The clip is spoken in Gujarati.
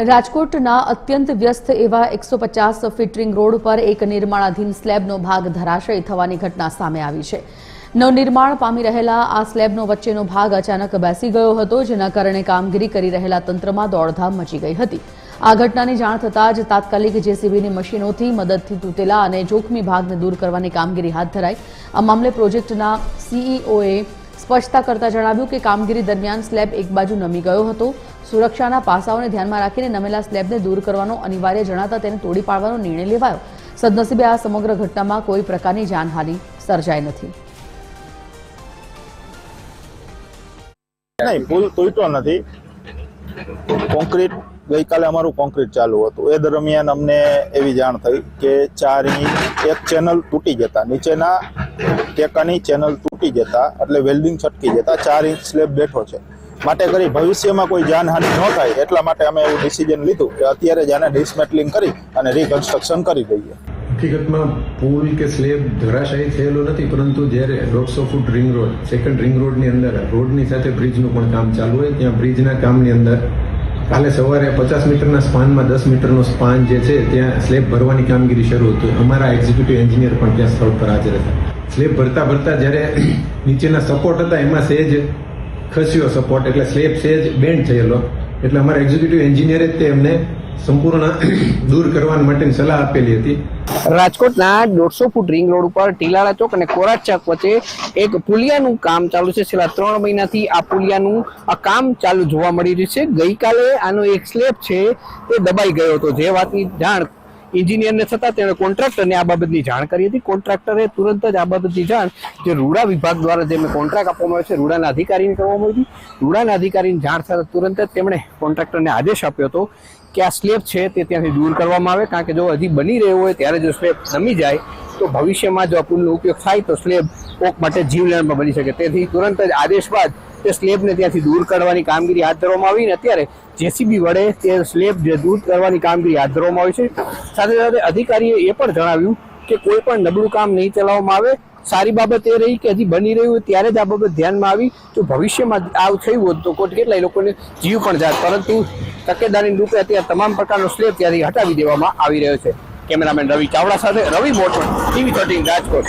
રાજકોટના અત્યંત વ્યસ્ત એવા 150 ફીટ રિંગ રોડ પર એક નિર્માણાધીન સ્લેબનો ભાગ ધરાશયી થવાની ઘટના સામે આવી છે। નવનિર્માણ પામી રહેલા આ સ્લેબનો વચ્ચેનો ભાગ અચાનક બેસી ગયો હતો, જેના કારણે કામગીરી કરી રહેલા તંત્રમાં દોડધામ મચી ગઈ હતી। આ ઘટનાની જાણ થતાં જ તાત્કાલિક જેસીબીની મશીનોથી મદદથી તૂટેલા અને જોખમી ભાગને દૂર કરવાની કામગીરી હાથ ધરાઈ। આ મામલે પ્રોજેક્ટના સીઈઓએ સ્પષ્ટતા કરતા જણાવ્યું કે કામગીરી દરમિયાન સ્લેબ એક બાજુ નમી ગયો હતો। સુરક્ષાના પાસાઓને ધ્યાનમાં રાખીને નમેલા સ્લેબને દૂર કરવાનો અનિવાર્ય જણાતા તેને તોડી પાડવાનો નિર્ણય લેવાયો। સદનસીબે આ સમગ્ર ઘટનામાં કોઈ પ્રકારની જાનહાનિ સર્જાઈ નથી। नहीं पुल तूटो नहीं। कोंक्रीट गई काले अमरु कोंक्रीट चालू हतुं ए दरमियान अमने एवी जाण थई के 4 इंच एक चेनल तूटी जता नीचेना टेकानी चेनल तूटी जता एटले वेल्डिंग छटकी जता 4 इंच स्लेब बेठो छे। माटे करी भविष्यमां कोई जानहानि न थाय એટલા માટે અમે એવું ડિસિઝન લીધું કે અત્યારે જ આને ડિસમેટલિંગ કરી અને રીકન્સ્ટ્રક્શન કરી દઈએ। હકીકતમાં પુલ કે સ્લેબ ધરાશાયી થયેલો નથી, પરંતુ જ્યારે 150 foot ring road second ring રોડની અંદર રોડની સાથે બ્રિજનું પણ કામ ચાલુ હોય, ત્યાં બ્રિજના કામની અંદર કાલે સવારે 50 મીટરના સ્પાનમાં 10 મીટરનો સ્પાન જે છે ત્યાં સ્લેબ ભરવાની કામગીરી શરૂ હતી। અમારા એક્ઝિક્યુટિવ એન્જિનિયર પણ ત્યાં સ્થળ પર હાજર હતા। સ્લેબ ભરતા ભરતા જ્યારે નીચેના સપોર્ટ હતા એમાં સહેજ ખસ્યો સપોર્ટ, એટલે સ્લેબ સહેજ બેન્ડ થયેલો, એટલે અમારા એક્ઝિક્યુટિવ એન્જિનિયરે તે એમને સંપૂર્ણ દૂર કરવા માટેની સલાહ આપેલી હતી। રાજકોટના 150 ફૂટ રિંગ રોડ ઉપર ટીલાળા ચોક અને કોરાટ ચોક વચ્ચે એક પુલિયાનું કામ ચાલુ છે। છેલ્લા 3 મહિનાથી આ પુલિયાનું કામ ચાલુ જોવા મળી રહ્યું છે। ગઈકાલે આનો એક સ્લેબ છે તે દબાઈ ગયો હતો, જે વાતની જાણ એન્જિનિયરને થતાં તેણે કોન્ટ્રાક્ટરને આ બાબતની જાણ કરી હતી। કોન્ટ્રાક્ટરે તુરંત જ આ બાબતની જાણ જે રૂડા વિભાગ દ્વારા જેમને કોન્ટ્રાક્ટ આપવામાં આવ્યો છે રૂડાના અધિકારીને કરવામાં આવી હતી। રૂડાના અધિકારીની જાણ થતાં તુરંત જ તેમણે કોન્ટ્રાક્ટરને આદેશ આપ્યો હતો કે આ સ્લેબ છે તે ત્યાંથી દૂર કરવામાં આવે, કારણ કે જો હજી બની રહ્યો હોય ત્યારે જો સ્લેબ નમી જાય તો ભવિષ્યમાં જો આ પુલનો ઉપયોગ થાય તો સ્લેબ કોક માટે જીવલેણમાં બની શકે। તેથી તુરંત જ આદેશ બાદ તે સ્લેબને ત્યાંથી દૂર કરવાની કામગીરી હાથ ધરવામાં આવી અને અત્યારે જેસીબી વડે તે સ્લેબ જે દૂર કરવાની કામગીરી હાથ ધરવામાં આવી છે। સાથે સાથે અધિકારીએ એ પણ જણાવ્યું કે કોઈ પણ નબળું કામ નહીં ચલાવવામાં આવે। સારી બાબત એ રહી કે હજી બની રહ્યું હોય ત્યારે જ આ બાબત ધ્યાનમાં આવી, જો ભવિષ્યમાં આવું થયું હોત તો કેટલાય લોકોને જીવ પણ જાત, પરંતુ તકેદારીના રૂપે અત્યારે તમામ પ્રકારનો સ્લેબ ત્યાંથી હટાવી દેવામાં આવી રહ્યો છે। કેમેરામેન રવિ ચાવડા સાથે રવિ મોટો, TV 13 રાજકોટ।